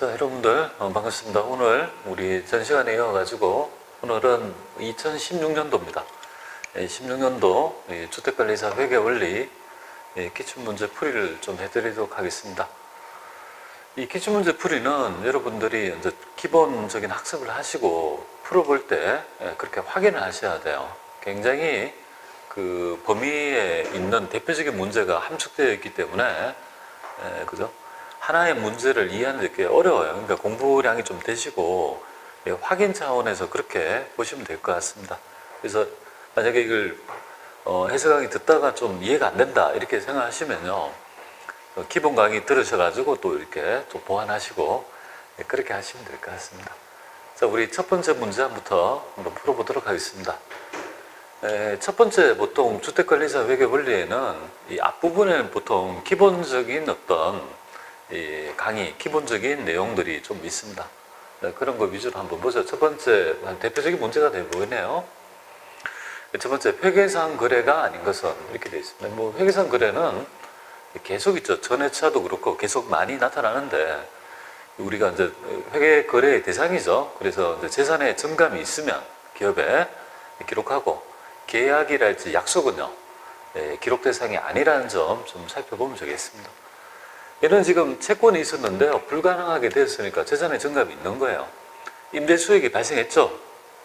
자, 여러분들 반갑습니다. 오늘 우리 전 시간에 이어가지고 오늘은 2016년도입니다. 16년도 주택관리사 회계 원리 기출문제 풀이를 좀 해드리도록 하겠습니다. 이 기출문제 풀이는 여러분들이 이제 기본적인 학습을 하시고 풀어볼 때 그렇게 확인을 하셔야 돼요. 굉장히 그 범위에 있는 대표적인 문제가 함축되어 있기 때문에 그죠? 하나의 문제를 이해하는 게 어려워요. 그러니까 공부량이 좀 되시고 확인 차원에서 그렇게 보시면 될 것 같습니다. 그래서 만약에 이걸 해설 강의 듣다가 좀 이해가 안 된다 이렇게 생각하시면요, 기본 강의 들으셔가지고 또 이렇게 또 보완하시고 그렇게 하시면 될 것 같습니다. 자, 우리 첫 번째 문제부터 한번 풀어보도록 하겠습니다. 첫 번째, 보통 주택관리사 회계 원리에는 이 앞부분에는 보통 기본적인 어떤 이 강의, 기본적인 내용들이 좀 있습니다. 그런 거 위주로 한번 보죠. 첫 번째, 대표적인 문제가 되어보이네요. 첫 번째, 회계상 거래가 아닌 것은 이렇게 되어 있습니다. 뭐 회계상 거래는 계속 있죠. 전회차도 그렇고 계속 많이 나타나는데 우리가 이제 회계 거래의 대상이죠. 그래서 이제 재산의 증감이 있으면 기업에 기록하고 계약이랄지 약속은요, 기록 대상이 아니라는 점 좀 살펴보면 되겠습니다. 얘는 지금 채권이 있었는데요, 불가능하게 되었으니까 재산의 증감이 있는 거예요. 임대 수익이 발생했죠.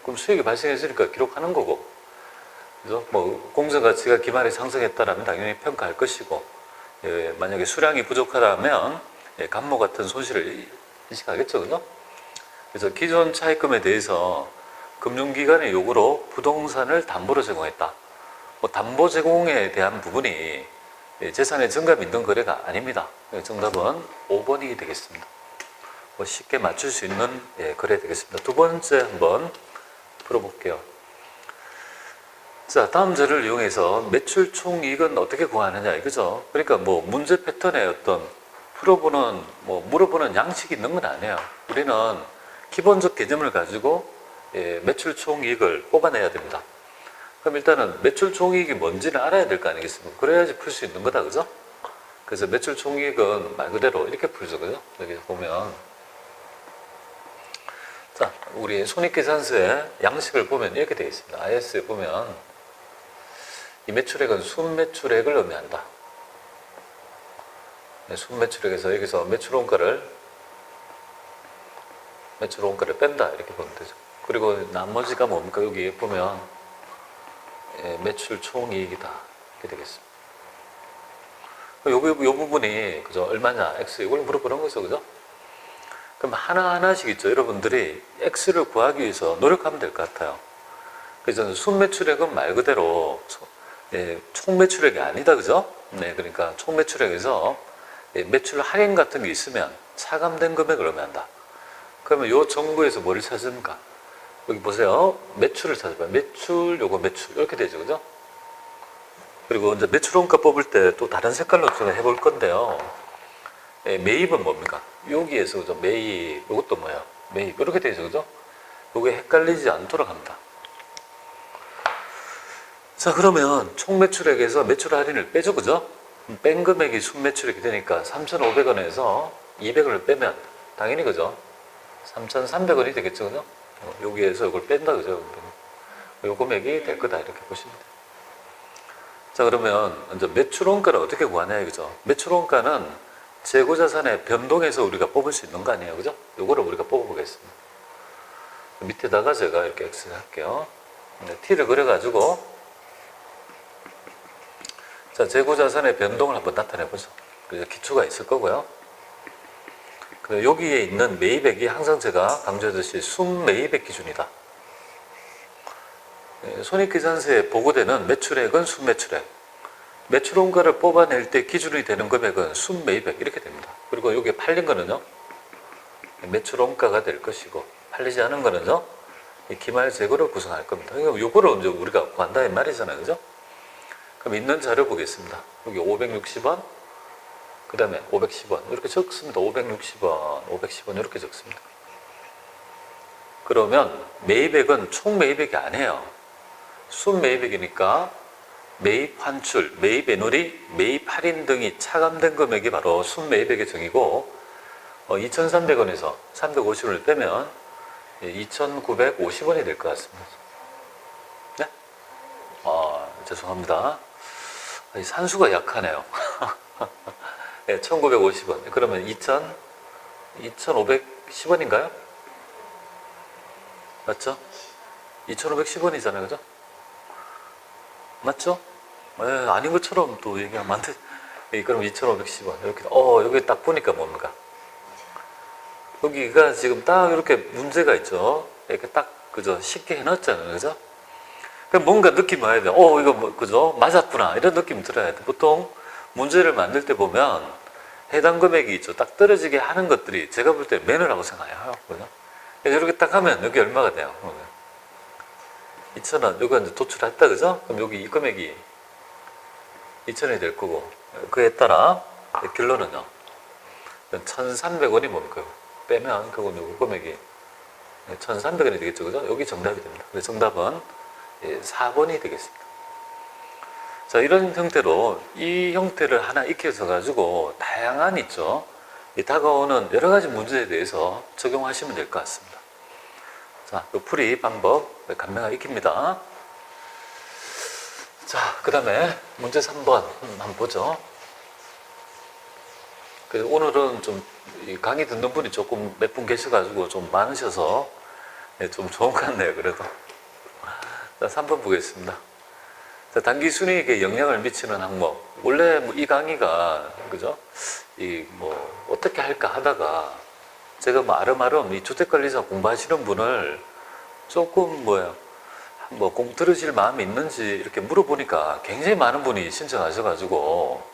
그럼 수익이 발생했으니까 기록하는 거고, 그래서 뭐 공정 가치가 기말에 상승했다라면 당연히 평가할 것이고, 만약에 수량이 부족하다면 감모 같은 손실을 인식하겠죠, 그죠? 그래서 기존 차입금에 대해서 금융기관의 요구로 부동산을 담보로 제공했다. 뭐 담보 제공에 대한 부분이 재산의 증감이 있는 거래가 아닙니다. 정답은 5번이 되겠습니다. 뭐 쉽게 맞출 수 있는 거래 되겠습니다. 두 번째 한번 풀어볼게요. 자, 다음 절을 이용해서 매출 총이익은 어떻게 구하느냐 이거죠. 그러니까 뭐 문제 패턴에 어떤 풀어보는 물어보는 양식이 있는 건 아니에요. 우리는 기본적 개념을 가지고 매출 총이익을 뽑아내야 됩니다. 그럼 일단은 매출 총이익이 뭔지는 알아야 될 거 아니겠습니까? 그래야지 풀 수 있는 거다, 그죠? 그래서 매출 총이익은 말 그대로 이렇게 풀죠, 그죠? 여기 보면, 자, 우리 손익계산서의 양식을 보면 이렇게 되어 있습니다. IS에 보면 이 매출액은 순매출액을 의미한다. 순매출액에서 여기서 매출원가를 뺀다 이렇게 보면 되죠. 그리고 나머지가 뭡니까? 여기 보면 매출 총이익이다 이렇게 되겠습니다. 요 부분이 그죠? 얼마냐? X 이걸 물어보는 거죠, 그죠? 그럼 하나하나씩 있죠. 여러분들이 X를 구하기 위해서 노력하면 될 것 같아요. 그래서 순매출액은 말 그대로 총매출액이 아니다, 그죠? 네, 그러니까 총매출액에서 매출 할인 같은 게 있으면 차감된 금액을 의미한다. 그러면 요 정보에서 뭐를 찾습니까? 여기 보세요. 매출을 찾아봐요. 매출, 요거 매출. 이렇게 되죠. 그죠? 그리고 이제 매출원가 뽑을 때 또 다른 색깔로 제가 해볼 건데요. 매입은 뭡니까? 여기에서, 그죠? 매입. 요것도 뭐예요? 매입. 이렇게 되죠. 그죠? 요게 헷갈리지 않도록 합니다. 자, 그러면 총 매출액에서 매출 할인을 빼죠. 그죠? 뺀 금액이 순매출액이 되니까 3,500원에서 200원을 빼면 당연히, 그죠? 3,300원이 되겠죠. 그죠? 여기에서 이걸 뺀다, 그죠? 요 금액이 될 거다, 이렇게 보시면 돼요. 자, 그러면 이제 매출원가를 어떻게 구하냐, 그죠? 매출원가는 재고자산의 변동에서 우리가 뽑을 수 있는 거 아니에요, 그죠? 요거를 우리가 뽑아보겠습니다. 밑에다가 제가 이렇게 X 할게요. T를 그려가지고, 자, 재고자산의 변동을 한번 나타내보죠. 그래서 기초가 있을 거고요. 여기에 있는 매입액이 항상 제가 강조했듯이 순매입액 기준이다. 손익계산서에 보고되는 매출액은 순매출액. 매출원가를 뽑아낼 때 기준이 되는 금액은 순매입액 이렇게 됩니다. 그리고 여기 팔린 거는요, 매출원가가 될 것이고, 팔리지 않은 거는요, 기말 재고를 구성할 겁니다. 그러니까 요거를 이제 우리가 구한다 이 말이잖아요, 그죠? 그럼 있는 자료 보겠습니다. 여기 560원. 그 다음에 510원 이렇게 적습니다. 560원, 510원 이렇게 적습니다. 그러면 매입액은 총 매입액이 아니에요. 순매입액이니까 매입 환출, 매입 애놀이, 매입 할인 등이 차감된 금액이 바로 순매입액의 정의고, 2,300원에서 350원을 빼면 2,950원이 될 것 같습니다. 네? 죄송합니다. 산수가 약하네요. 네, 1,950원. 그러면 2,510원인가요? 맞죠? 2,510원이잖아요. 그죠? 맞죠? 아닌 것처럼 또 얘기하면 안 돼. 그럼 2,510원. 이렇게, 여기 딱 보니까 뭡니까? 여기가 지금 딱 이렇게 문제가 있죠. 이렇게 딱, 그죠? 쉽게 해놨잖아요. 그죠? 그럼 뭔가 느낌 와야 돼. 이거 뭐, 그죠? 맞았구나. 이런 느낌 들어야 돼. 보통 문제를 만들 때 보면 해당 금액이 있죠. 딱 떨어지게 하는 것들이 제가 볼 때 매너라고 생각해요. 그죠? 이렇게 딱 하면 여기 얼마가 돼요? 2,000원. 여기가 이제 도출했다. 그죠? 그럼 여기 이 금액이 2,000원이 될 거고. 그에 따라 결론은요. 1,300원이 뭡니까? 빼면 그건 요거 금액이 1,300원이 되겠죠. 그죠? 여기 정답이 됩니다. 그래서 정답은 4번이 되겠습니다. 자, 이런 형태로 이 형태를 하나 익혀서 가지고 다양한 있죠. 이 다가오는 여러 가지 문제에 대해서 적용하시면 될 것 같습니다. 자, 요 풀이 방법 간명하게 익힙니다. 자, 그 다음에 문제 3번 한번 보죠. 오늘은 좀 강의 듣는 분이 조금 몇 분 계셔가지고 좀 많으셔서 좀 좋은 것 같네요. 그래도. 자, 3번 보겠습니다. 자, 단기 순이익에 영향을 미치는 항목. 원래 뭐 이 강의가, 그죠? 어떻게 할까 하다가 제가 뭐 아름아름 이 주택관리사 공부하시는 분을 조금 공 들으실 마음이 있는지 이렇게 물어보니까 굉장히 많은 분이 신청하셔가지고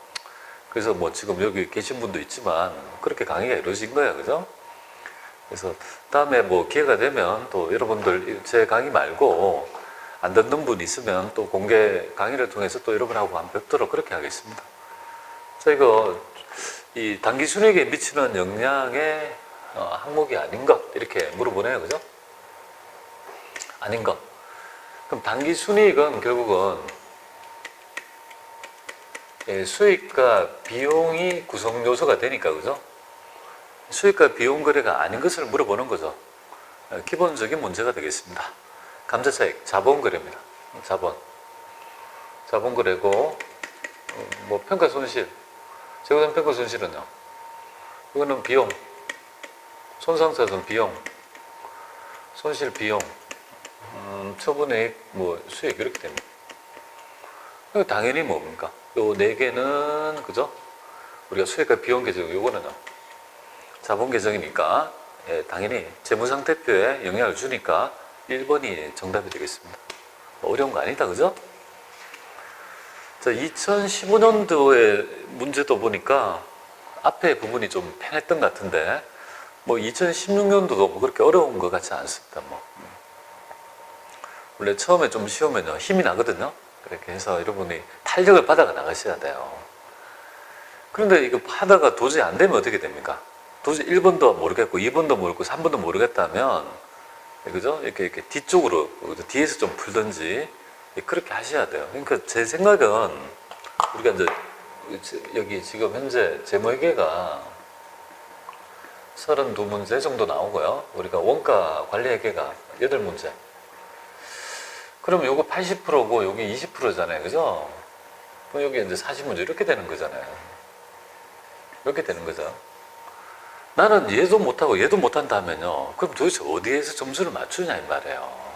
그래서 뭐 지금 여기 계신 분도 있지만 그렇게 강의가 이루어진 거예요. 그죠? 그래서 다음에 뭐 기회가 되면 또 여러분들 제 강의 말고 안 듣는 분 있으면 또 공개 강의를 통해서 또 여러분하고 한번 뵙도록 그렇게 하겠습니다. 자, 이거 이 단기 순이익에 미치는 영향의 항목이 아닌 것 이렇게 물어보네요. 그죠? 아닌 것. 그럼 단기 순이익은 결국은 수익과 비용이 구성 요소가 되니까, 그죠? 수익과 비용 거래가 아닌 것을 물어보는 거죠. 기본적인 문제가 되겠습니다. 감자차익, 자본 거래입니다. 자본 거래고, 뭐 평가 손실, 재고된 평가 손실은요. 이거는 비용, 손상차손 비용, 손실 비용, 처분액, 뭐 수익 이렇게 됩니다. 당연히 뭡니까? 요 네 개는 그죠? 우리가 수익과 비용 계정 요거는요. 자본 계정이니까 당연히 재무상태표에 영향을 주니까 1번이 정답이 되겠습니다. 뭐 어려운 거 아니다, 그죠? 자, 2015년도의 문제도 보니까 앞에 부분이 좀 편했던 것 같은데 뭐 2016년도도 뭐 그렇게 어려운 것 같지 않습니다. 뭐 원래 처음에 좀 쉬우면요 힘이 나거든요. 그렇게 해서 여러분이 탄력을 받아가 나가셔야 돼요. 그런데 이거 하다가 도저히 안 되면 어떻게 됩니까? 도저히 1번도 모르겠고 2번도 모르겠고 3번도 모르겠다면 그죠? 이렇게 뒤쪽으로 뒤에서 좀 풀든지 그렇게 하셔야 돼요. 그러니까 제 생각은 우리가 이제 여기 지금 현재 재무회계가 32문제 정도 나오고요. 우리가 원가 관리회계가 8문제. 그럼 요거 80%고 여기 20%잖아요. 그죠? 그럼 여기 이제 40문제 이렇게 되는 거잖아요. 이렇게 되는 거죠. 나는 얘도 못하고 얘도 못한다면요. 그럼 도대체 어디에서 점수를 맞추냐 이 말이에요.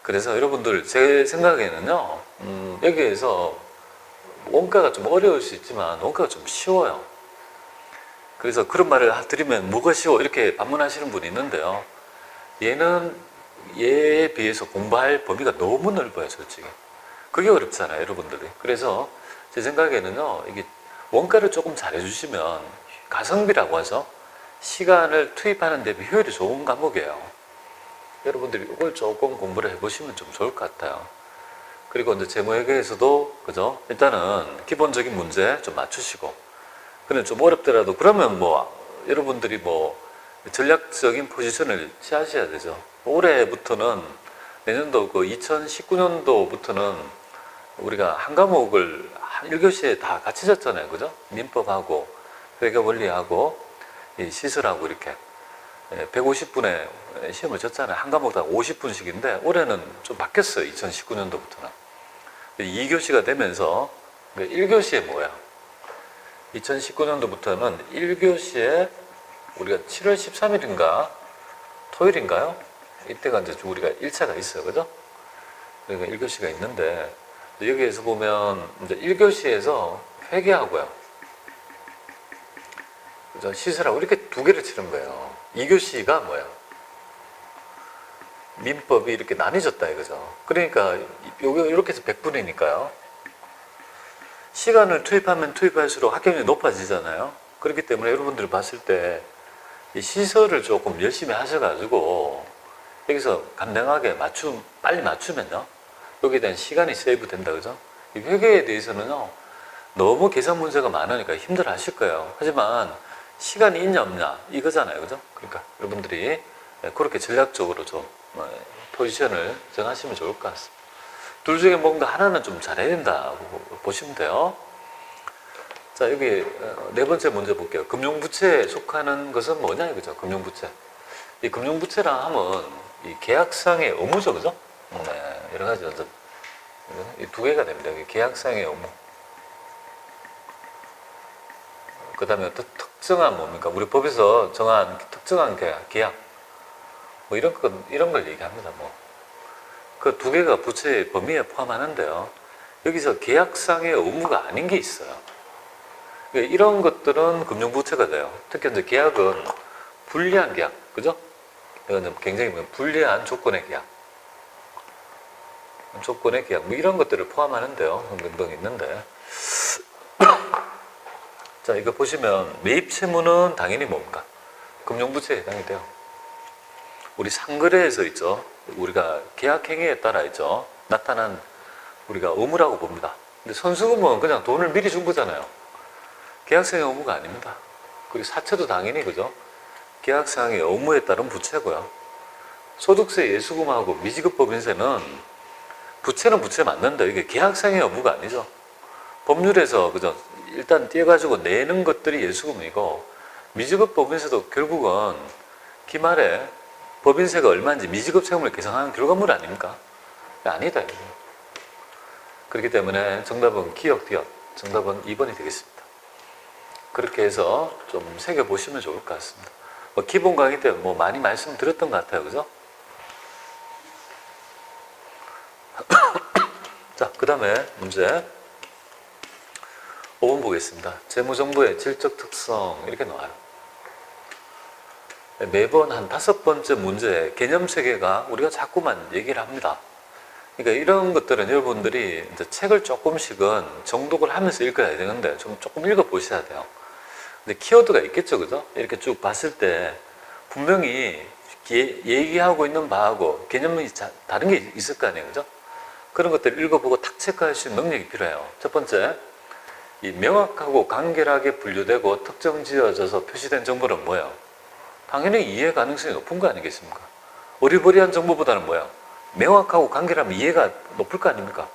그래서 여러분들 제 생각에는요. 여기에서 원가가 좀 어려울 수 있지만 원가가 좀 쉬워요. 그래서 그런 말을 드리면 뭐가 쉬워 이렇게 반문하시는 분이 있는데요. 얘에 비해서 공부할 범위가 너무 넓어요, 솔직히. 그게 어렵잖아요, 여러분들이. 그래서 제 생각에는요, 이게 원가를 조금 잘해주시면 가성비라고 하죠. 시간을 투입하는 데 효율이 좋은 과목이에요. 여러분들이 이걸 조금 공부를 해보시면 좀 좋을 것 같아요. 그리고 이제 재무회계에서도, 그죠? 일단은 기본적인 문제 좀 맞추시고, 근데 좀 어렵더라도, 그러면 여러분들이 전략적인 포지션을 취하셔야 되죠. 올해부터는 내년도 2019년도부터는 우리가 한 과목을 한 1교시에 다 같이 졌잖아요. 그죠? 민법하고 회계 원리하고 이 시설하고 이렇게 150분에 시험을 쳤잖아요. 한 과목당 50분씩인데 올해는 좀 바뀌었어요. 2019년도부터는 2교시가 되면서 1교시에 뭐야? 2019년도부터는 1교시에 우리가 7월 13일인가 토요일인가요? 이때가 이제 우리가 1차가 있어요. 그죠? 그러니까 1교시가 있는데 여기에서 보면 이제 1교시에서 회계하고요. 그죠? 시설하고 이렇게 두 개를 치는 거예요. 2교시가 뭐야? 민법이 이렇게 나뉘어졌다 이거죠. 그러니까 이렇게 해서 100분이니까요. 시간을 투입하면 투입할수록 합격률이 높아지잖아요. 그렇기 때문에 여러분들이 봤을 때 이 시설을 조금 열심히 하셔가지고 여기서 간단하게 빨리 맞추면요. 여기에 대한 시간이 세이브 된다, 그죠? 이 회계에 대해서는요, 너무 계산 문제가 많으니까 힘들어 하실 거예요. 하지만 시간이 있냐 없냐 이거잖아요, 그죠? 그러니까 여러분들이 그렇게 전략적으로 좀 포지션을 정하시면 좋을 것 같습니다. 둘 중에 뭔가 하나는 좀 잘해야 된다고 보시면 돼요. 자, 여기 네 번째 문제 볼게요. 금융부채에 속하는 것은 뭐냐 이거죠? 금융부채. 이 금융부채라 하면 이 계약상의 의무죠, 그죠? 네, 여러 가지 이 두 개가 됩니다. 계약상의 의무. 그 다음에 또 특정한 뭡니까? 우리 법에서 정한 특정한 계약. 뭐 이런 걸 얘기합니다. 뭐. 그 두 개가 부채의 범위에 포함하는데요. 여기서 계약상의 의무가 아닌 게 있어요. 그러니까 이런 것들은 금융부채가 돼요. 특히 이제 계약은 불리한 계약, 그죠? 이건 굉장히 불리한 조건의 계약. 조건의 계약, 뭐 이런 것들을 포함하는데요. 등등 있는데. 자, 이거 보시면 매입 채무는 당연히 뭡니까? 금융부채에 해당이 돼요. 우리 상거래에서 있죠. 우리가 계약 행위에 따라 있죠. 나타난 우리가 의무라고 봅니다. 근데 선수금은 그냥 돈을 미리 준 거잖아요. 계약상의 의무가 아닙니다. 그리고 사채도 당연히 그죠. 계약상의 의무에 따른 부채고요. 소득세 예수금하고 미지급법인세는 부채는 부채 맞는데 이게 계약상의 의무가 아니죠. 법률에서 그죠. 일단 떼가지고 내는 것들이 예수금이고 미지급법인세도 결국은 기말에 법인세가 얼마인지 미지급 세금을 계산하는 결과물 아닙니까? 아니다. 그렇기 때문에 정답은 기억, 디귿. 정답은 2번이 되겠습니다. 그렇게 해서 좀 새겨보시면 좋을 것 같습니다. 뭐 기본 강의 때 뭐 많이 말씀드렸던 것 같아요. 그죠? 자, 그 다음에 문제 5번 보겠습니다. 재무정보의 질적 특성 이렇게 나와요. 매번 한 5번째 문제 개념 체계가 우리가 자꾸만 얘기를 합니다. 그러니까 이런 것들은 여러분들이 이제 책을 조금씩은 정독을 하면서 읽어야 되는데 조금 읽어 보셔야 돼요. 근데 키워드가 있겠죠, 그죠? 이렇게 쭉 봤을 때 분명히 얘기하고 있는 바하고 개념이 다른 게 있을 거 아니에요, 그죠? 그런 것들을 읽어보고 탁 체크할 수 있는 능력이 필요해요. 첫 번째, 이 명확하고 간결하게 분류되고 특정 지어져서 표시된 정보는 뭐예요? 당연히 이해 가능성이 높은 거 아니겠습니까? 어리버리한 정보보다는 뭐야? 명확하고 간결하면 이해가 높을 거 아닙니까?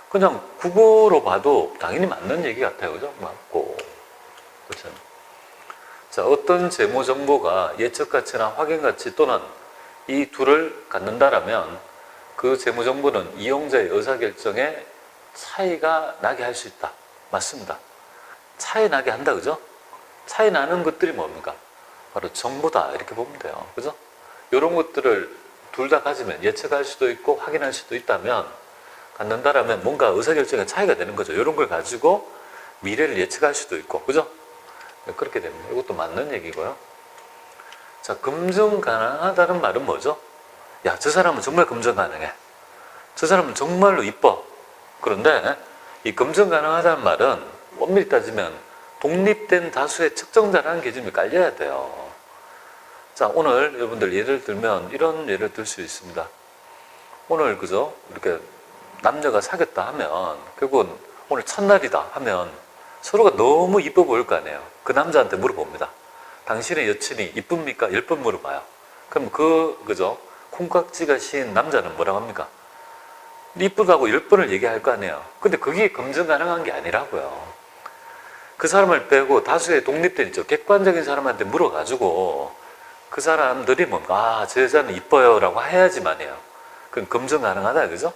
그냥 국어로 봐도 당연히 맞는 얘기 같아요. 그죠? 맞고. 그렇죠. 자, 어떤 재무 정보가 예측 가치나 확인 가치 또는 이 둘을 갖는다라면 그 재무 정보는 이용자의 의사결정에 차이가 나게 할 수 있다. 맞습니다. 차이 나게 한다. 그죠? 차이 나는 것들이 뭡니까? 바로 정보다. 이렇게 보면 돼요. 그죠? 이런 것들을 둘 다 가지면 예측할 수도 있고 확인할 수도 있다면 갖는다라면 뭔가 의사결정에 차이가 되는 거죠. 이런 걸 가지고 미래를 예측할 수도 있고, 그죠? 그렇게 됩니다. 이것도 맞는 얘기고요. 자, 검증 가능하다는 말은 뭐죠? 야, 저 사람은 정말 검증 가능해. 저 사람은 정말로 이뻐. 그런데 이 검증 가능하다는 말은 엄밀히 따지면 독립된 다수의 측정자라는 개념이 깔려야 돼요. 자, 오늘 여러분들 예를 들면 이런 예를 들 수 있습니다. 오늘 그죠? 이렇게 남녀가 사귀었다 하면 결국은 오늘 첫날이다 하면 서로가 너무 이뻐 보일 거 아니에요. 그 남자한테 물어봅니다. 당신의 여친이 이쁩니까? 10번 물어봐요. 그럼 그죠? 콩깍지가 씌인 남자는 뭐라고 합니까? 이쁘다고 10번을 얘기할 거 아니에요. 근데 그게 검증 가능한 게 아니라고요. 그 사람을 빼고 다수의 독립된 객관적인 사람한테 물어가지고 그 사람들이 뭔가 저 여자는 이뻐요 라고 해야지만해요. 그건 검증 가능하다, 그죠?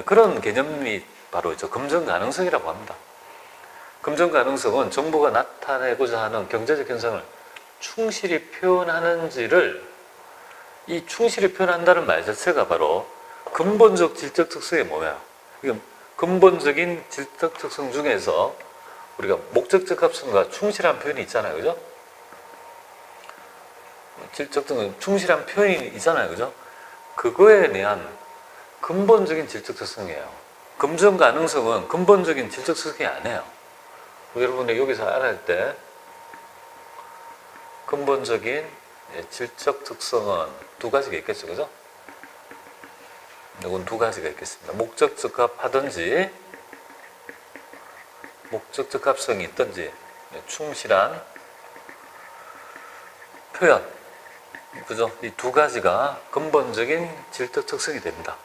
그런 개념이 바로 검증 가능성이라고 합니다. 검증 가능성은 정부가 나타내고자 하는 경제적 현상을 충실히 표현하는지를, 이 충실히 표현한다는 말 자체가 바로 근본적 질적 특성이 뭐예요? 근본적인 질적 특성 중에서 우리가 목적적 합성과 충실한 표현이 있잖아요, 그죠? 질적 특성은 충실한 표현이 있잖아요, 그죠? 그거에 대한 근본적인 질적 특성이에요. 검증 가능성은 근본적인 질적 특성이 아니에요. 여러분이 여기서 알아야 할 때 근본적인 질적 특성은 두 가지가 있겠죠, 그죠? 이건 두 가지가 있겠습니다. 목적적 합하든지 목적적 합성이 있든지 충실한 표현, 그죠? 이 두 가지가 근본적인 질적 특성이 됩니다.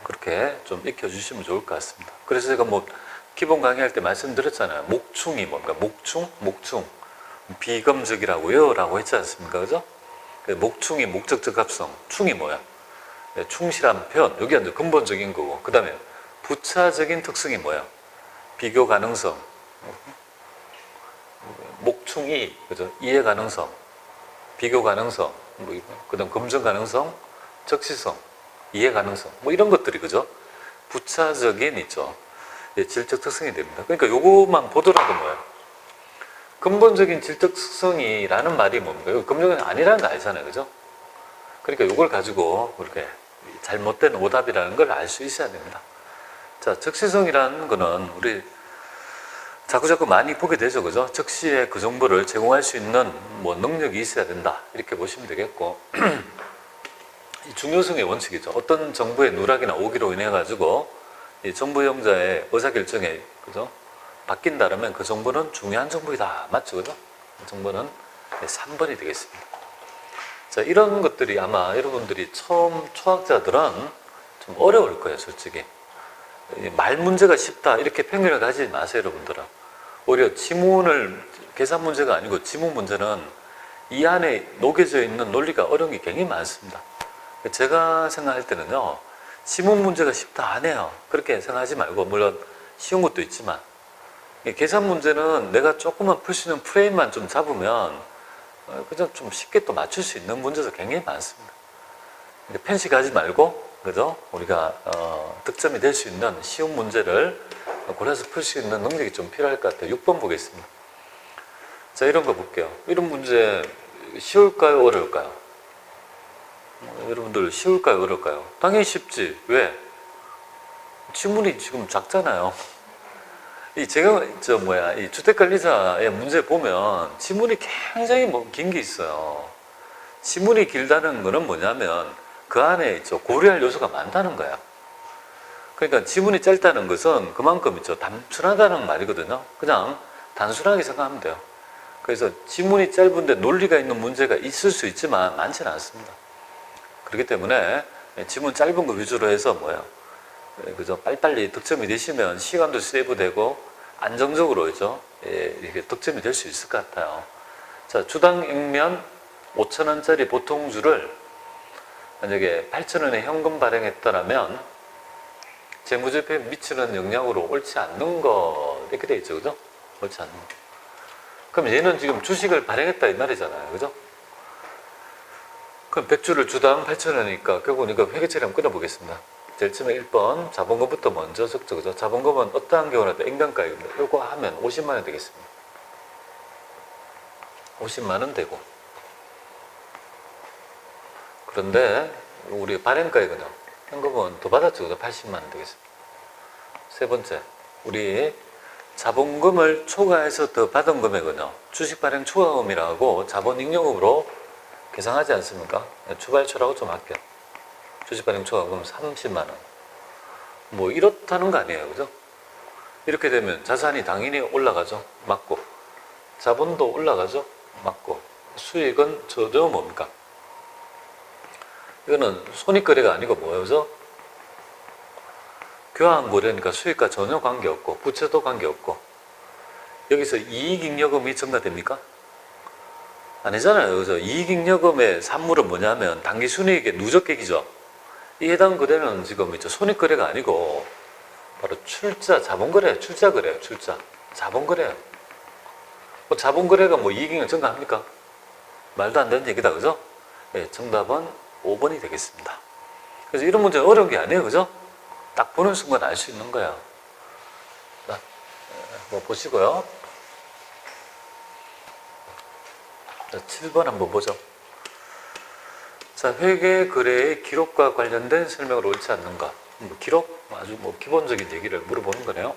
그렇게 좀 익혀주시면 좋을 것 같습니다. 그래서 제가 기본 강의할 때 말씀드렸잖아요. 목충이 뭔가, 목충? 비검적이라고요? 라고 했지 않습니까? 그죠? 목충이 목적적 합성, 충이 뭐야? 충실한 표현, 여기가 이제 근본적인 거고, 그 다음에 부차적인 특성이 뭐야? 비교 가능성, 목충이, 그죠? 이해 가능성, 비교 가능성, 그 다음 검증 가능성, 적시성, 이해 가능성, 이런 것들이, 그죠? 부차적인 있죠. 질적 특성이 됩니다. 그러니까 요것만 보더라도 뭐예요? 근본적인 질적 특성이라는 말이 뭡니까? 근본적인 아니라는 거 알잖아요, 그죠? 그러니까 요걸 가지고 그렇게 잘못된 오답이라는 걸 알 수 있어야 됩니다. 자, 적시성이라는 거는 우리 자꾸자꾸 많이 보게 되죠, 그죠? 적시에 그 정보를 제공할 수 있는 능력이 있어야 된다, 이렇게 보시면 되겠고, 이 중요성의 원칙이죠. 어떤 정보의 누락이나 오기로 인해 가지고 이 정보 이용자의 의사결정에, 그죠? 바뀐다면 그 정보는 중요한 정보이다, 맞죠, 그죠? 그 정보는 3번이 되겠습니다. 자, 이런 것들이 아마 여러분들이 처음 초학자들은 좀 어려울 거예요, 솔직히. 말 문제가 쉽다, 이렇게 편견을 가지지 마세요, 여러분들은. 오히려 지문을, 계산 문제가 아니고 지문 문제는 이 안에 녹여져 있는 논리가 어려운 게 굉장히 많습니다. 제가 생각할 때는요, 지문 문제가 쉽다 안 해요. 그렇게 생각하지 말고, 물론 쉬운 것도 있지만, 계산 문제는 내가 조금만 풀 수 있는 프레임만 좀 잡으면 그죠? 좀 쉽게 또 맞출 수 있는 문제도 굉장히 많습니다. 편식하지 말고, 그죠? 우리가 득점이 될 수 있는 쉬운 문제를 골라서 풀 수 있는 능력이 좀 필요할 것 같아요. 6번 보겠습니다. 자, 이런 거 볼게요. 이런 문제 쉬울까요, 어려울까요? 여러분들 쉬울까요, 어려울까요? 당연히 쉽지. 왜? 지문이 지금 작잖아요. 제가 이 주택관리사의 문제 보면 지문이 굉장히 긴 게 있어요. 지문이 길다는 거는 뭐냐면 그 안에 고려할 요소가 많다는 거야. 그러니까 지문이 짧다는 것은 그만큼 단순하다는 말이거든요. 그냥 단순하게 생각하면 돼요. 그래서 지문이 짧은데 논리가 있는 문제가 있을 수 있지만 많지는 않습니다. 그렇기 때문에 지문 짧은 거 위주로 해서 그죠? 빨리빨리 득점이 되시면 시간도 세이브되고 안정적으로 이렇게 득점이 될 수 있을 것 같아요. 자, 주당 액면 5,000원짜리 보통주를 만약에 8,000원에 현금 발행했다면 재무제표에 미치는 영향으로 옳지 않는 거 이렇게 돼 있죠, 그죠? 옳지 않는 거. 그럼 얘는 지금 주식을 발행했다 이 말이잖아요, 그죠? 그럼 100주를 주당 8,000원이니까 결국은 이거 회계처리 한번 끊어보겠습니다. 제일 처음에 1번 자본금부터 먼저 적죠, 그죠? 자본금은 어떠한 경우라도 액면가액입니다. 이거 하면 50만 원 되겠습니다. 50만 원 되고, 그런데 우리 발행가액은요, 현금은 더 받았죠, 그죠? 80만 원 되겠습니다. 세 번째, 우리 자본금을 초과해서 더 받은 금액은요, 주식 발행 초과금이라고 자본잉여금으로 계산하지 않습니까? 추발초라고 좀 할게요. 주식 발행 초과금 30만 원. 이렇다는 거 아니에요, 그죠? 이렇게 되면 자산이 당연히 올라가죠, 맞고. 자본도 올라가죠, 맞고. 수익은 저도 뭡니까? 이거는 손익거래가 아니고 뭐예요, 그죠? 교환거래니까 수익과 전혀 관계없고 부채도 관계없고 여기서 이익잉여금이 증가됩니까? 아니잖아요. 그래서 이익잉여금의 산물은 뭐냐면 당기순이익의 누적액이죠. 이 해당 거래는 지금 손익거래가 아니고 바로 출자, 자본거래, 출자거래예요. 출자, 자본거래예요. 자본거래가 이익잉여 증가합니까? 말도 안 되는 얘기다, 그죠? 네, 정답은 5번이 되겠습니다. 그래서 이런 문제는 어려운 게 아니에요, 그죠? 딱 보는 순간 알 수 있는 거예요. 자, 보시고요. 자, 7번 한번 보죠. 자, 회계 거래의 기록과 관련된 설명을 옳지 않는가? 기록? 아주 기본적인 얘기를 물어보는 거네요.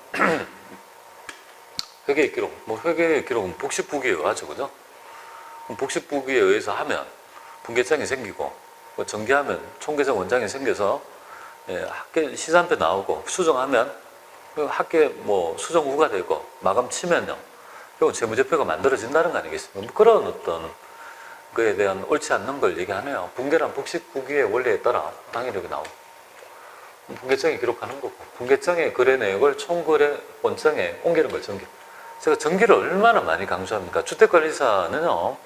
회계 기록. 회계 기록은 복식부기에 의하죠, 그죠? 복식부기에 의해서 하면 분계장이 생기고, 정기하면 총계장 원장이 생겨서 합계 시산표 나오고, 수정하면 합계 수정 후가 되고, 마감 치면요. 결국 재무제표가 만들어진다는 거 아니겠습니까? 그런 어떤 그에 대한 옳지 않는 걸 얘기하네요. 분계란 복식부기의 원리에 따라 당일력이 나오고, 분계장에 기록하는 거고, 분계장의 거래 내역을 총거래 원장에 옮기는 걸 정기. 제가 정기를 얼마나 많이 강조합니까? 주택관리사는요,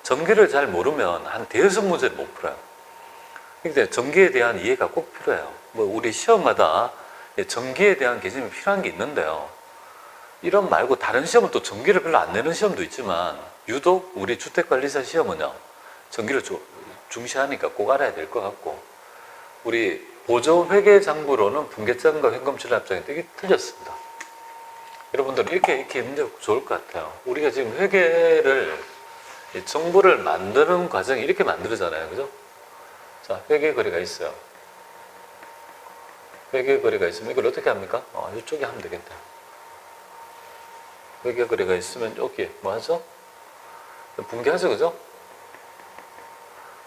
정기를 잘 모르면 한 대여섯 문제를 못 풀어요. 근데 정기에 대한 이해가 꼭 필요해요. 우리 시험마다 정기에 대한 개념이 필요한 게 있는데요. 이런 말고 다른 시험은 또 정기를 별로 안 내는 시험도 있지만 유독 우리 주택관리사 시험은요, 정기를 중시하니까 꼭 알아야 될 것 같고, 우리 보조회계장부로는 분계장과 현금출납장이 되게 틀렸습니다. 여러분들 이렇게 있는 게 좋을 것 같아요. 우리가 지금 회계를, 정부를 만드는 과정이 이렇게 만들어잖아요, 그죠? 자, 회계거래가 있어요. 회계거래가 있으면 이걸 어떻게 합니까? 이쪽에 하면 되겠다. 회계거래가 있으면 여기 뭐 하죠? 분계하죠, 그죠?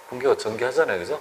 분계가 전개하잖아요, 그죠?